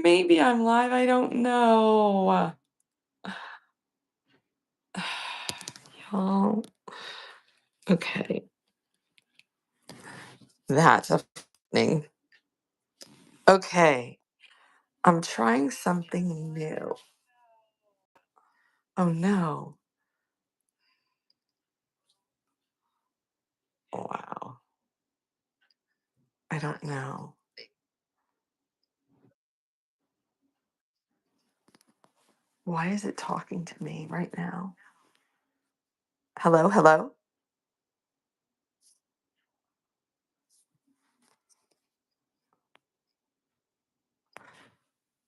Maybe I'm live, I don't know. Y'all, okay, that's a thing. Okay, I'm trying something new. Oh no. Wow. I don't know. Why is it talking to me right now? Hello, hello?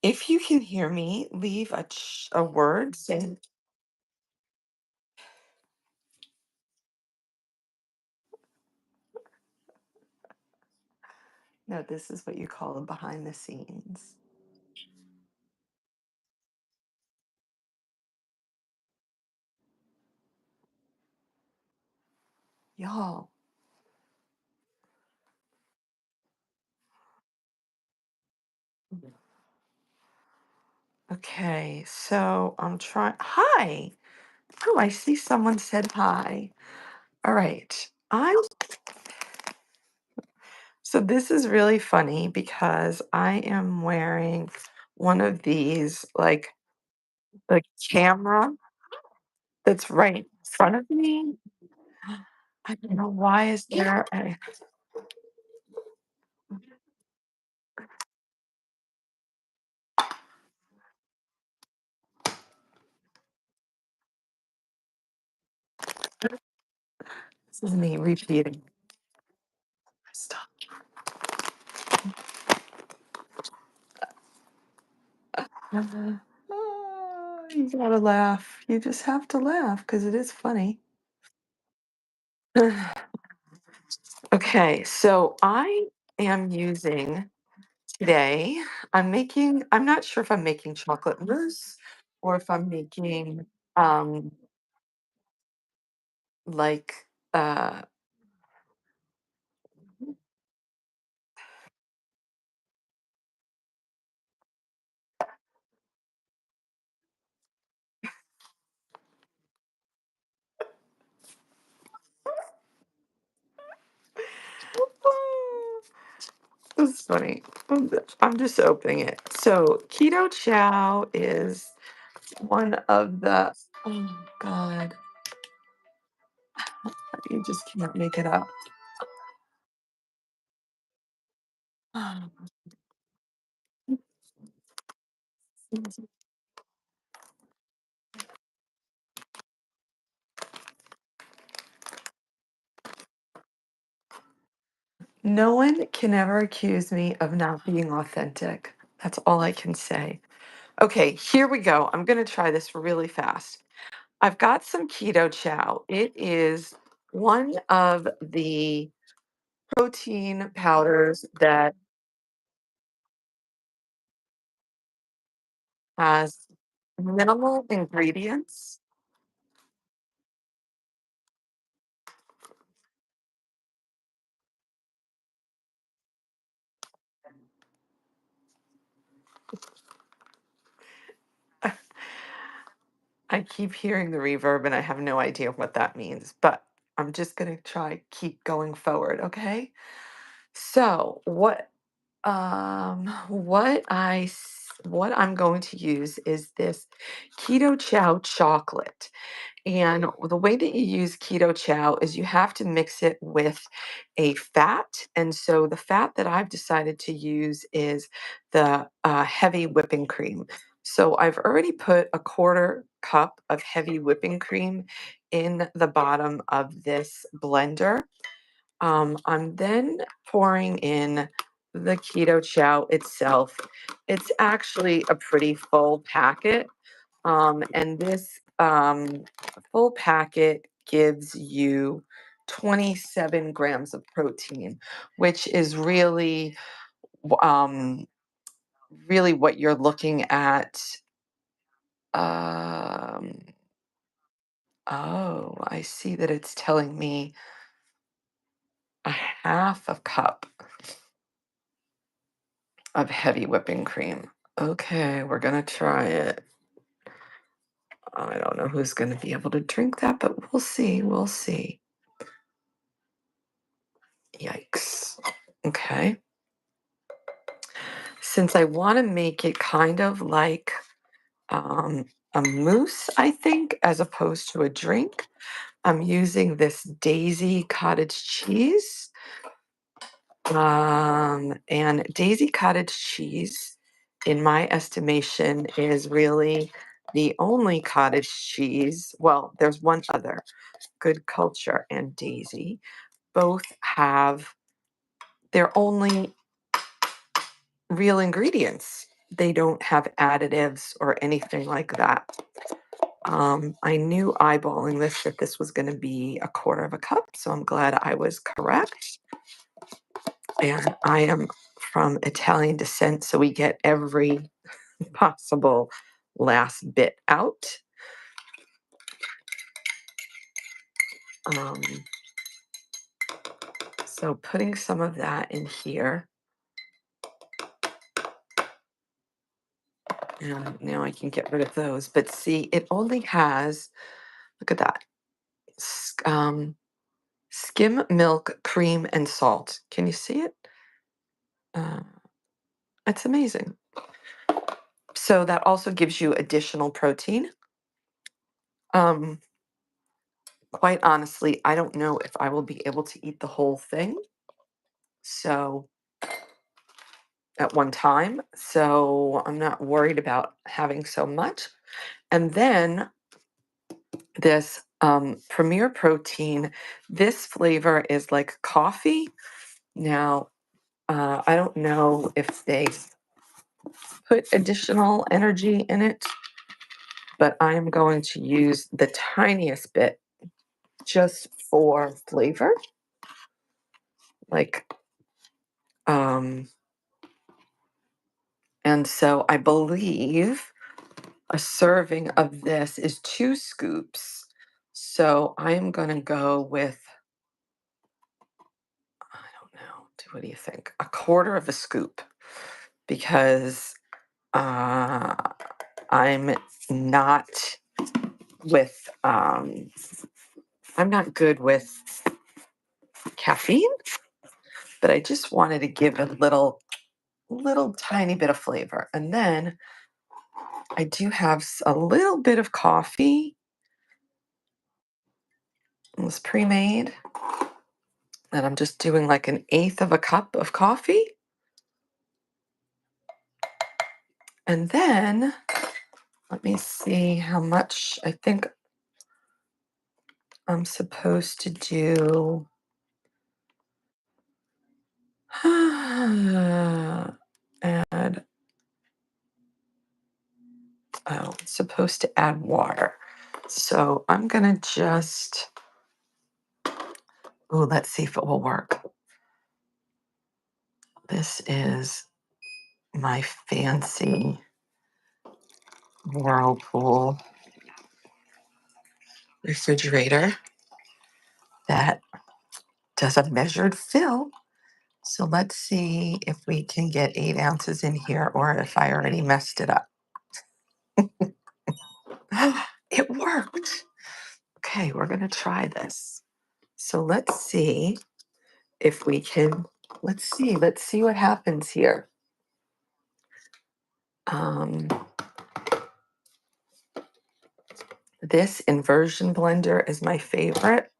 If you can hear me, leave a word saying, no, this is what you call a behind the scenes. Y'all. Okay, so I'm trying. Hi. Oh, I see someone said hi. All right. So this is really funny because I am wearing one of these, like the camera that's right in front of me. I don't know why is there a this is me repeating. Stop. You gotta laugh. You just have to laugh because it is funny. Okay, so I am using today, I'm not sure if I'm making chocolate mousse or if I'm making um like this is funny. I'm just opening it. So keto chow is one of the oh god, you just can't make it up. No one can ever accuse me of not being authentic. That's all I can say. Okay, here we go. I'm going to try this really fast. I've got some keto chow. It is one of the protein powders that has minimal ingredients. I keep hearing the reverb and I have no idea what that means, but I'm just going to try keep going forward, okay? So, what I'm going to use is this keto chow chocolate. And the way that you use keto chow is you have to mix it with a fat. And so the fat that I've decided to use is the heavy whipping cream. So I've already put a quarter cup of heavy whipping cream in the bottom of this blender. I'm then pouring in the keto chow itself. It's actually a pretty full packet. And this full packet gives you 27 grams of protein, which is um, really what you're looking at. Um, oh, I see that it's telling me a half a cup of heavy whipping cream. Okay, we're gonna try it. I don't know who's gonna be able to drink that, but we'll see. We'll see. Yikes. Okay. Since I want to make it kind of like um, a mousse, I think, as opposed to a drink, I'm using this Daisy cottage cheese. And Daisy cottage cheese, in my estimation, is really the only cottage cheese. Well, there's one other, Good Culture and Daisy. Both have their only real ingredients. They don't have additives or anything like that. I knew eyeballing this that this was going to be a quarter of a cup, so I'm glad I was correct. And I am from Italian descent, so we get every possible last bit out. Um, so putting some of that in here. And now I can get rid of those. But see, it only has, look at that, skim milk, cream, and salt. Can you see it? Uh, it's amazing. So that also gives you additional protein. Um, quite honestly, I don't know if I will be able to eat the whole thing. So at one time. So I'm not worried about having so much. And then this Premier Protein, this flavor is like coffee. Now, I don't know if they put additional energy in it, but I am going to use the tiniest bit just for flavor. Like, um, and so I believe a serving of this is 2 scoops. So I'm going to go with, I don't know, what do you think? A quarter of a scoop because uh, I'm not with, I'm not good with caffeine, but I just wanted to give a little tiny bit of flavor. And then I do have a little bit of coffee. It was pre-made. And I'm just doing like 1/8 of a cup of coffee. And then let me see how much I think I'm supposed to do. Add, oh, it's supposed to add water. So I'm gonna just, oh, let's see if it will work. This is my fancy Whirlpool refrigerator that does a measured fill. So let's see if we can get 8 ounces in here or if I already messed it up. It worked. Okay, we're going to try this. So let's see if we can, let's see what happens here. Um, this inversion blender is my favorite.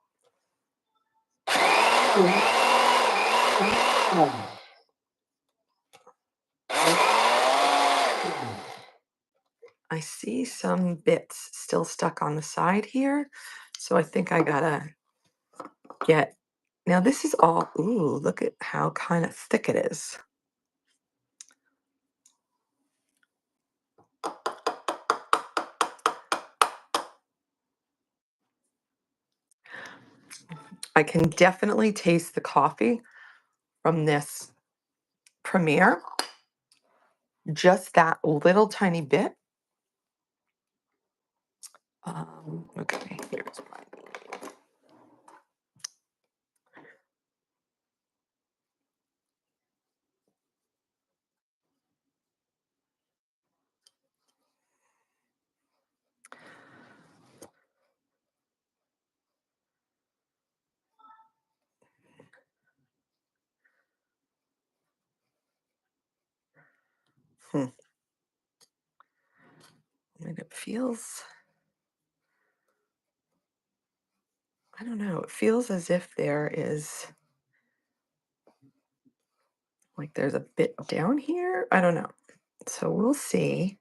I see some bits still stuck on the side here. So I think I gotta get, now this is all, ooh, look at how kind of thick it is. I can definitely taste the coffee from this Premier, just that little tiny bit. Okay, here's my Hmm. And it feels, I don't know, it feels as if there is, like there's a bit down here. I don't know. So we'll see.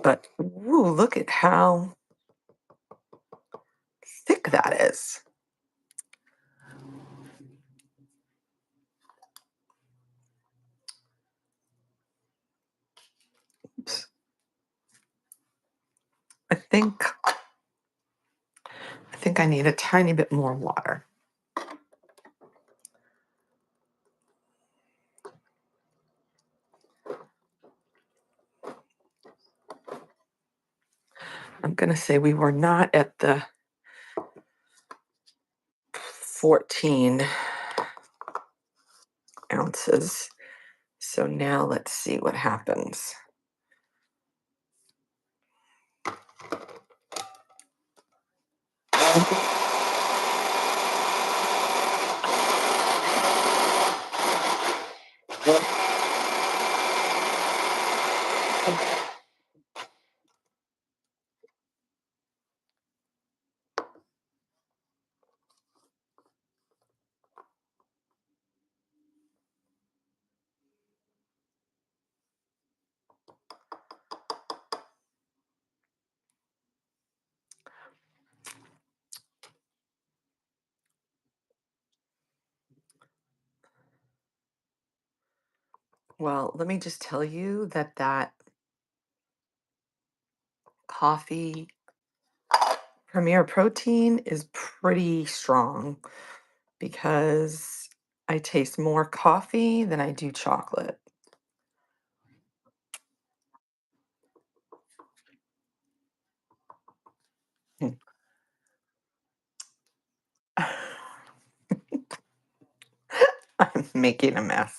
But ooh, look at how thick that is. Oops. I think I think I need a tiny bit more water. I'm gonna say we were not at the 14 ounces. So now let's see what happens. Well, let me just tell you that that coffee Premier Protein is pretty strong because I taste more coffee than I do chocolate. Hmm. I'm making a mess.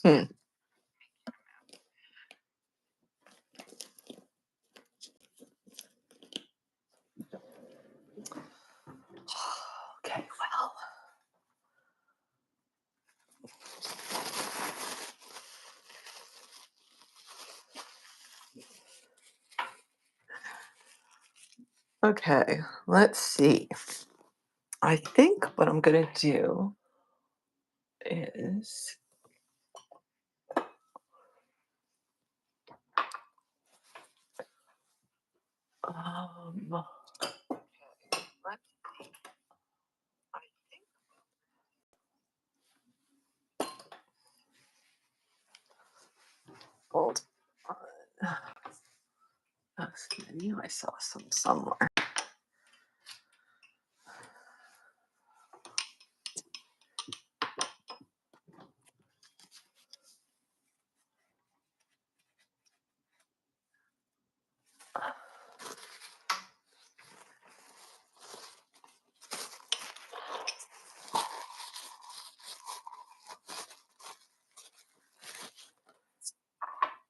Hmm. Okay, well. Okay, let's see. I think what I'm gonna do is let's see. I think hold on. I knew I saw some somewhere.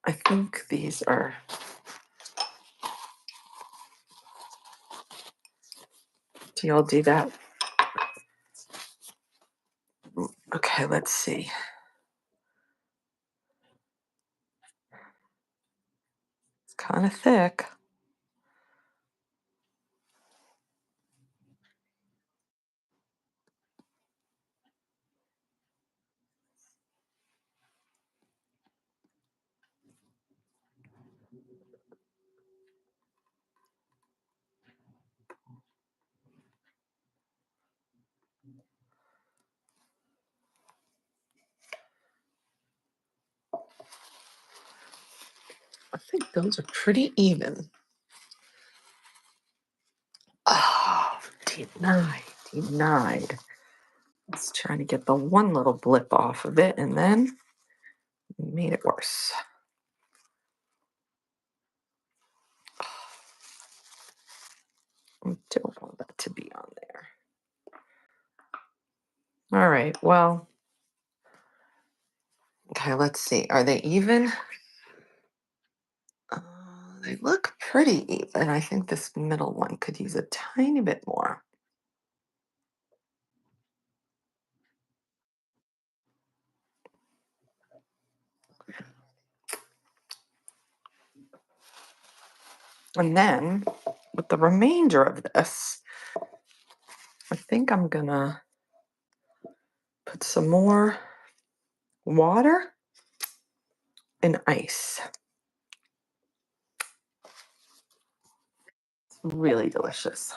I think these are. Do y'all do that? Okay, let's see. It's kind of thick. I think those are pretty even. Oh, denied, denied. Let's try to get the one little blip off of it and then made it worse. I don't want that to be on there. All right, well, okay, let's see. Are they even? They look pretty even. I think this middle one could use a tiny bit more. And then with the remainder of this, I think I'm gonna put some more water and ice. It's really delicious.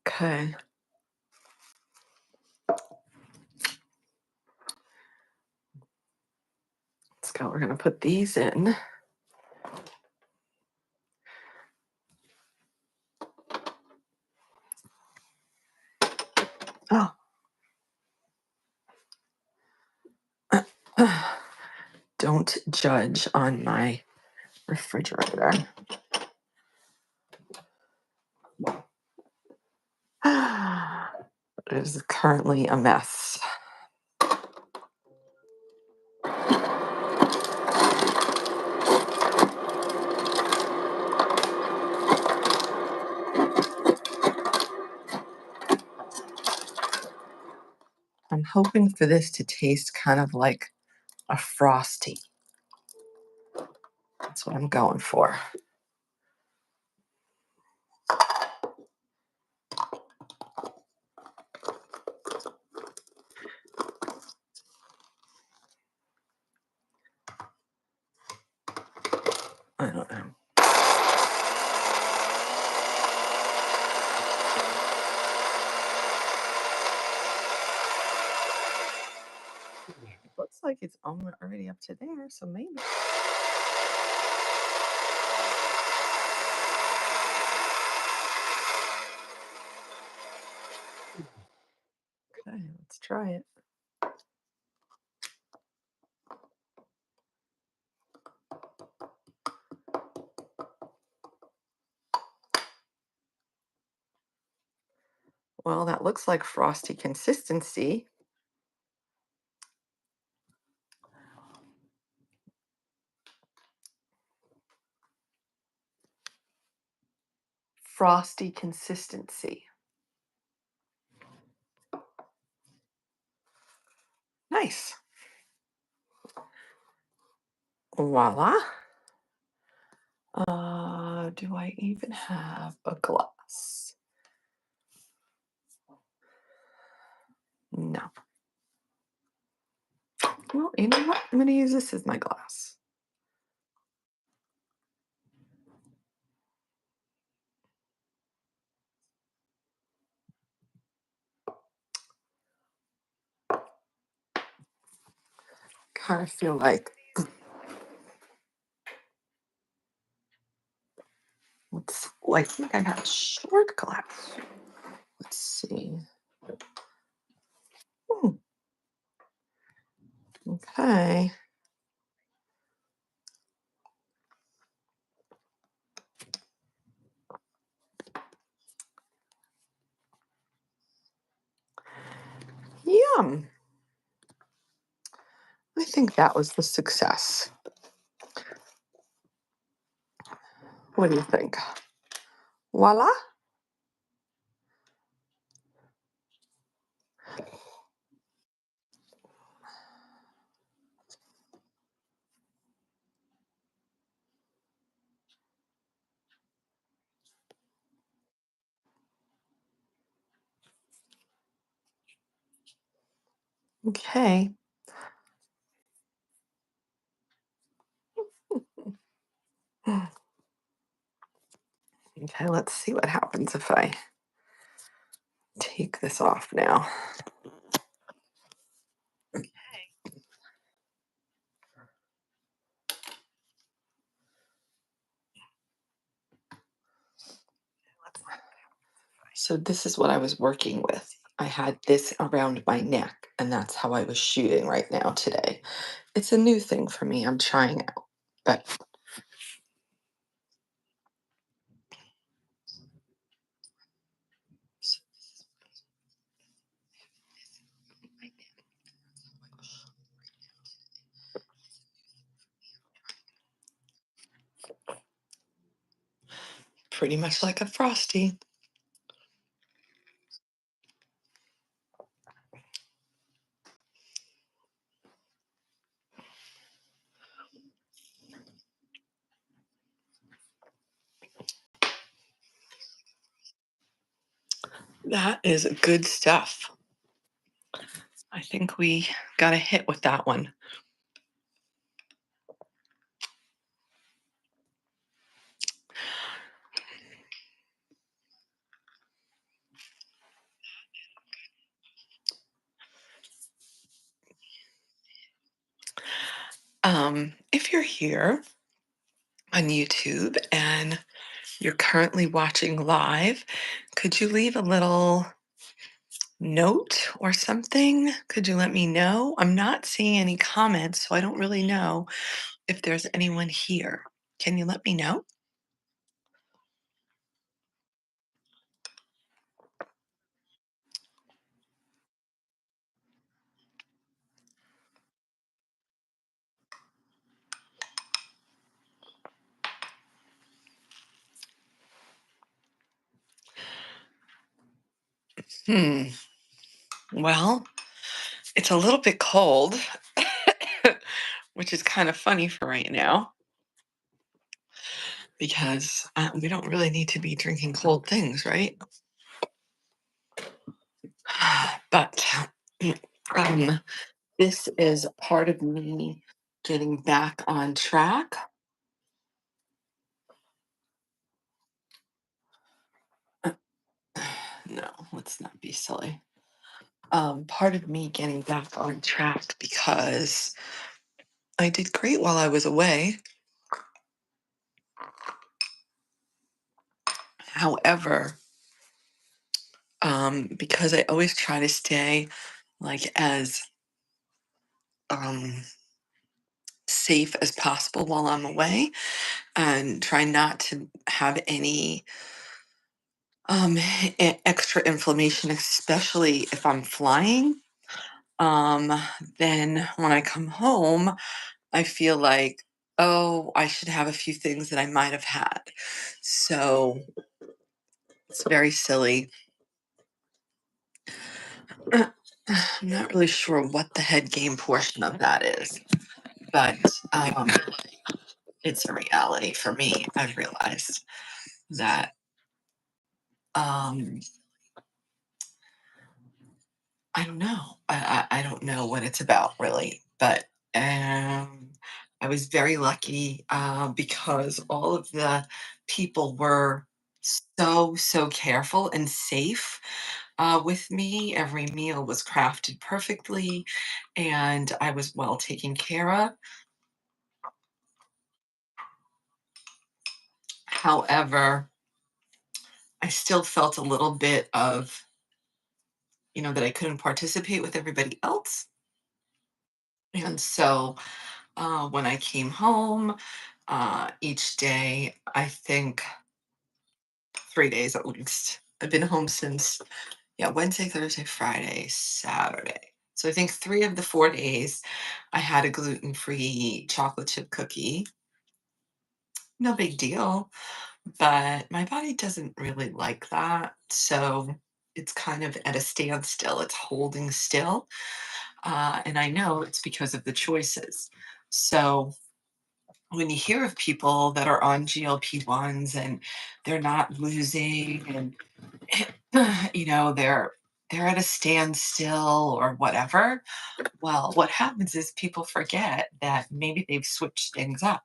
Okay. Let's go. We're gonna put these in. Oh. Don't judge on my refrigerator. It is currently a mess. I'm hoping for this to taste kind of like a frosty. That's what I'm going for. I don't know. Looks like it's already up to there, so maybe. Okay, let's try it. Well, that looks like frosty consistency. Frosty consistency. Nice. Voila. Do I even have a glass? No. Well, you know what? I'm going to use this as my glass. Kind of feel like I think I have a short glass. Let's see. Hmm. Okay. Yum. I think that was the success. What do you think? Voila. Okay. Okay, let's see what happens if I take this off now. So this is what I was working with. I had this around my neck, and that's how I was shooting right now today. It's a new thing for me. I'm trying out. But pretty much like a frosty. That is good stuff. I think we got a hit with that one. If you're here on YouTube and you're currently watching live, could you leave a little note or something? Could you let me know? I'm not seeing any comments, so I don't really know if there's anyone here. Can you let me know? Hmm. Well, it's a little bit cold, which is kind of funny for right now because we don't really need to be drinking cold things, right? But um, this is part of me getting back on track. No, let's not be silly. Part of me getting back on track because I did great while I was away. However, because I always try to stay like as um, safe as possible while I'm away and try not to have any extra inflammation, especially if I'm flying. Um, then when I come home, I feel like, oh, I should have a few things that I might have had. So it's very silly. I'm not really sure what the head game portion of that is, but um, it's a reality for me. I've realized that um, I don't know. I don't know what it's about really, but I was very lucky because all of the people were so careful and safe with me. Every meal was crafted perfectly, and I was well taken care of. However, I still felt a little bit of, that I couldn't participate with everybody else. And so when I came home, each day, I think 3 days at least. I've been home since, yeah, Wednesday, Thursday, Friday, Saturday. So I think 3 of the 4 days I had a gluten-free chocolate chip cookie. No big deal, but my body doesn't really like that. So it's kind of at a standstill. It's holding still. And I know it's because of the choices. So when you hear of people that are on GLP-1s and they're not losing and they're at a standstill or whatever, well, what happens is people forget that maybe they've switched things up.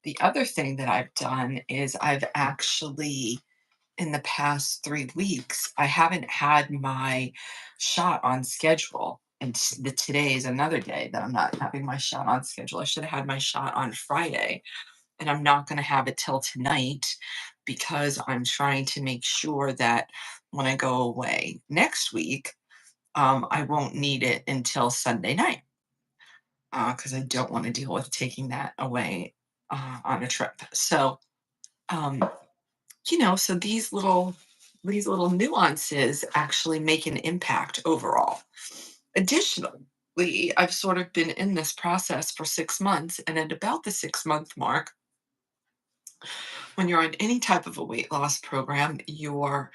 The other thing that I've done is I've actually in the past 3 weeks, I haven't had my shot on schedule. And today is another day that I'm not having my shot on schedule. I should have had my shot on Friday, and I'm not going to have it till tonight because I'm trying to make sure that when I go away next week, I won't need it until Sunday night, because I don't want to deal with taking that away on a trip. So, um, so these little nuances actually make an impact overall. Additionally, I've sort of been in this process for 6 months, and at about the 6 month mark, when you're on any type of a weight loss program, your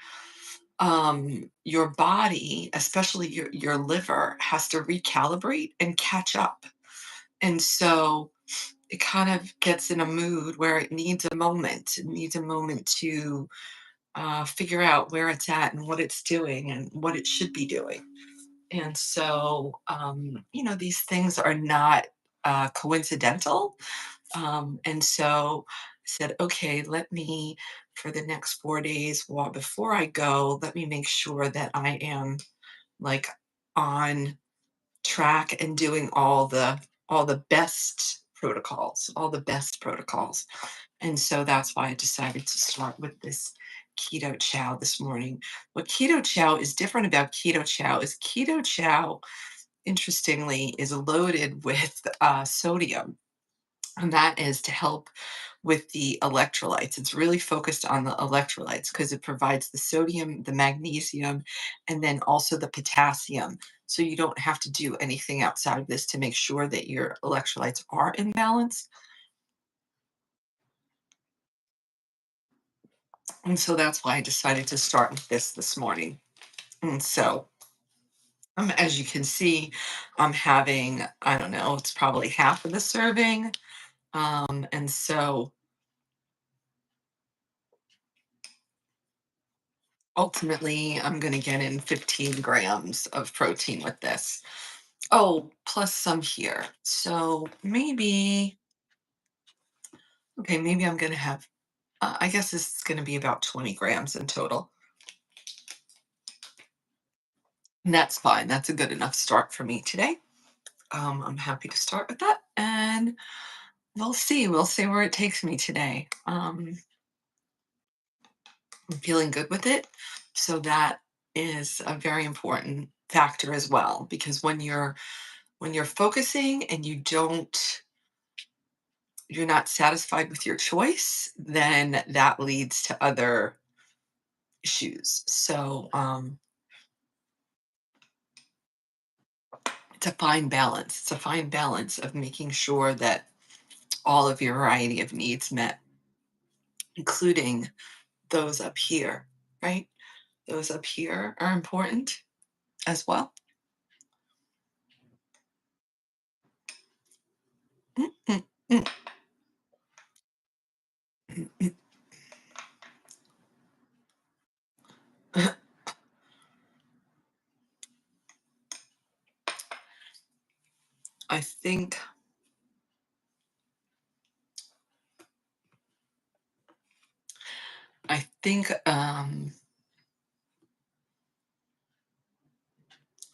body, especially your liver, has to recalibrate and catch up. And so it kind of gets in a mood where it needs a moment. It needs a moment to figure out where it's at and what it's doing and what it should be doing. And so, these things are not coincidental. And so I said, okay, let me, for the next 4 days, well, before I go, let me make sure that I am like on track and doing all the best protocols. And so that's why I decided to start with this keto chow this morning. What keto chow is different about keto chow is keto chow, interestingly, is loaded with sodium, and that is to help with the electrolytes. It's really focused on the electrolytes because it provides the sodium, the magnesium, and then also the potassium. So you don't have to do anything outside of this to make sure that your electrolytes are in balance. And so that's why I decided to start with this morning. And so, as you can see, I'm having, I don't know, it's probably half of the serving. And so ultimately, I'm going to get in 15 grams of protein with this. Oh, plus some here. So maybe, okay, maybe I'm going to have, I guess this is going to be about 20 grams in total. And that's fine. That's a good enough start for me today. I'm happy to start with that. And we'll see. We'll see where it takes me today. I'm feeling good with it. So that is a very important factor as well, because when you're focusing and you're not satisfied with your choice, then that leads to other issues. So it's a fine balance. It's a fine balance of making sure that all of your variety of needs met, including those up here, right? Those up here are important as well. Mm, mm, mm, mm, mm. I think I think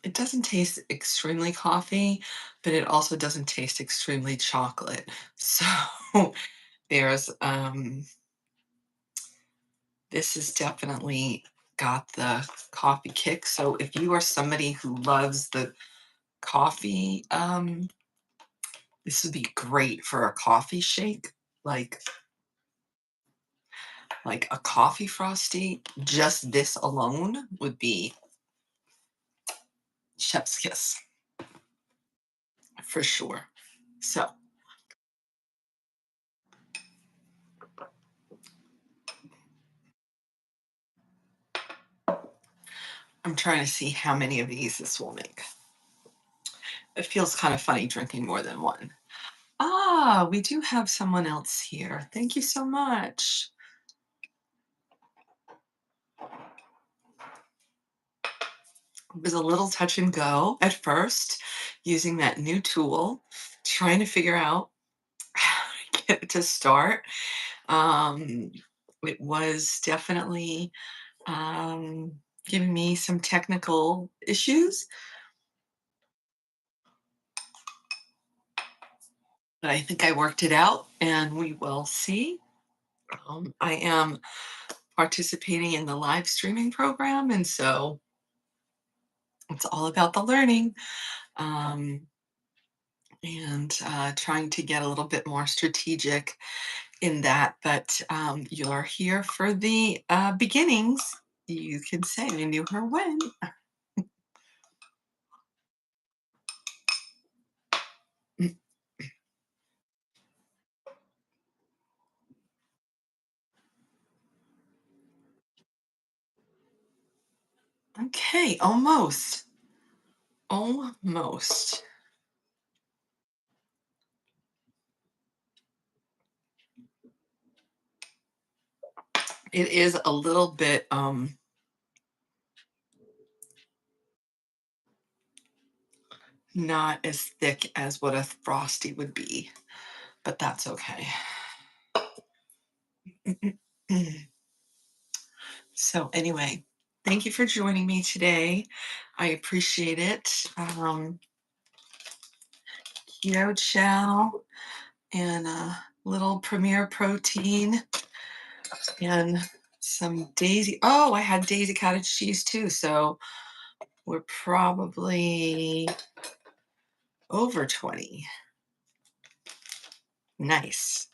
it doesn't taste extremely coffee, but it also doesn't taste extremely chocolate. So there's this has definitely got the coffee kick. So if you are somebody who loves the coffee, this would be great for a coffee shake, like like a coffee frosty. Just this alone would be chef's kiss for sure. So I'm trying to see how many of these this will make. It feels kind of funny drinking more than one. Ah, we do have someone else here. Thank you so much. It was a little touch and go at first, using that new tool, trying to figure out how to get it to start. Um, it was definitely um, giving me some technical issues, but I think I worked it out, and we will see. I am participating in the live streaming program, and so it's all about the learning. Um, and trying to get a little bit more strategic in that. But you're here for the beginnings. You can say I knew her when. Okay, almost. Almost. It is a little bit not as thick as what a frosty would be, but that's okay. So anyway, thank you for joining me today. I appreciate it. Keto chow and a little Premier protein and some daisy. Oh, I had daisy cottage cheese too. So we're probably over 20. Nice.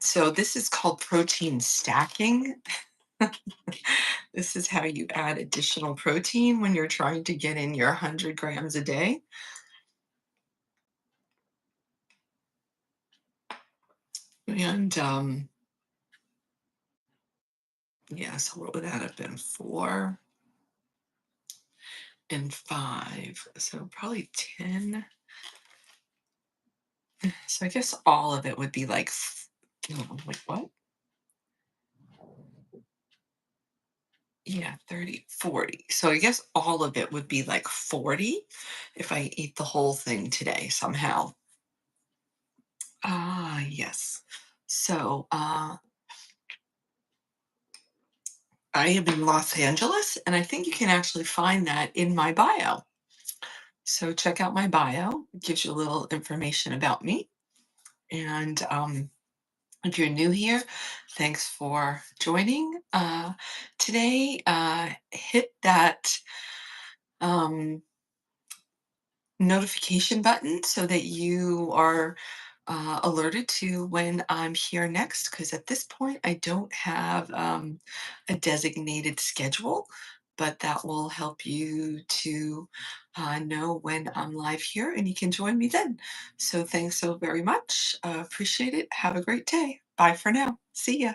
So this is called protein stacking. This is how you add additional protein when you're trying to get in your 100 grams a day. And yeah, so what would that have been? 4 and 5. So probably 10. So I guess all of it would be like, wait, what? Yeah, 30, 40. So I guess all of it would be like 40 if I eat the whole thing today somehow. Ah, yes. So I am in Los Angeles, and I think you can actually find that in my bio. So check out my bio. It gives you a little information about me. And if you're new here, thanks for joining today. Hit that um, notification button so that you are alerted to when I'm here next. Because at this point, I don't have a designated schedule, but that will help you to know when I'm live here and you can join me then. So thanks so very much. Appreciate it. Have a great day. Bye for now. See ya.